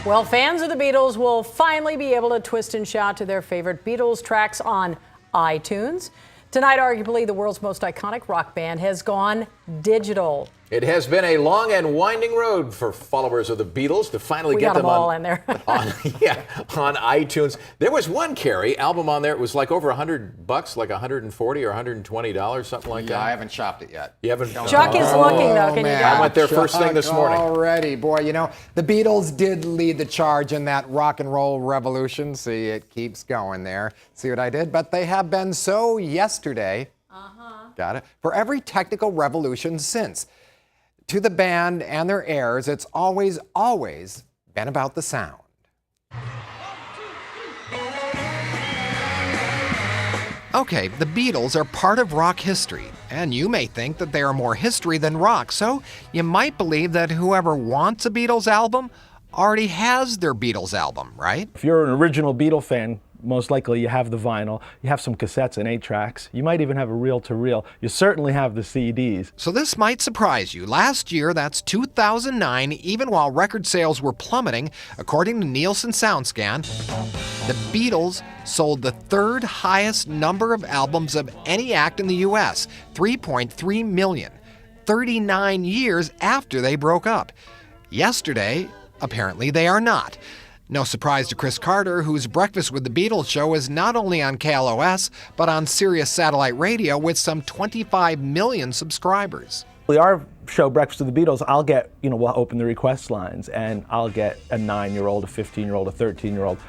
Well, fans of the Beatles will finally be able to twist and shout to their favorite Beatles tracks on iTunes. Tonight, arguably the world's most iconic rock band has gone digital. It has been a long and winding road for followers of the Beatles to finally get them all in there. on iTunes. There was one, Cary, album on there. It was like over $100, like $140 or $120, something like that. Yeah, I haven't shopped it yet. You haven't? Chuck is looking, though. Can you go? I went there first thing this morning. Already, boy, you know, the Beatles did lead the charge in that rock and roll revolution. See, it keeps going there. See what I did? But they have been so yesterday. Got it? For every technical revolution since. To the band and their heirs, it's always been about the sound. Okay, the Beatles are part of rock history, and you may think that they are more history than rock, so you might believe that whoever wants a Beatles album already has their Beatles album, right? If you're an original Beatle fan, most likely you have the vinyl, you have some cassettes and 8-tracks, you might even have a reel-to-reel, you certainly have the CDs. So this might surprise you. Last year, that's 2009, even while record sales were plummeting, according to Nielsen SoundScan, the Beatles sold the third highest number of albums of any act in the US, 3.3 million, 39 years after they broke up. Yesterday, apparently they are not. No surprise to Chris Carter, whose Breakfast with the Beatles show is not only on KLOS, but on Sirius Satellite Radio with some 25 million subscribers. Our show, Breakfast with the Beatles, I'll get, we'll open the request lines, and I'll get a 9-year-old, a 15-year-old, a 13-year-old,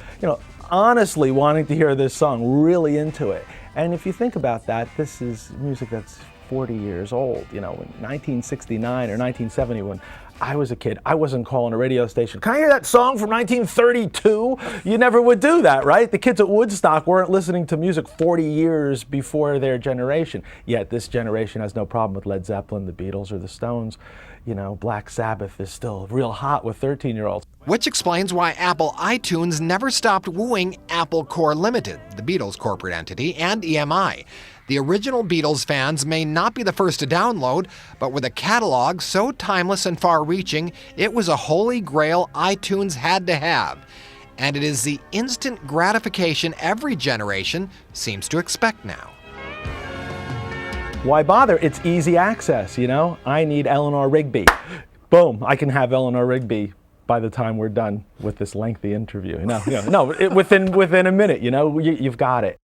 honestly wanting to hear this song, really into it. And if you think about that, this is music that's 40 years old. In 1969 or 1970, when I was a kid, I wasn't calling a radio station, "Can I hear that song from 1932? You never would do that, right? The kids at Woodstock weren't listening to music 40 years before their generation. Yet this generation has no problem with Led Zeppelin, the Beatles, or the Stones. Black Sabbath is still real hot with 13-year-olds. Which explains why Apple iTunes never stopped wooing Apple Corps Limited, the Beatles corporate entity, and EMI. The original Beatles fans may not be the first to download, but with a catalog so timeless and far-reaching, it was a holy grail iTunes had to have. And it is the instant gratification every generation seems to expect now. Why bother? It's easy access, I need Eleanor Rigby. Boom, I can have Eleanor Rigby by the time we're done with this lengthy interview. Within a minute, you've got it.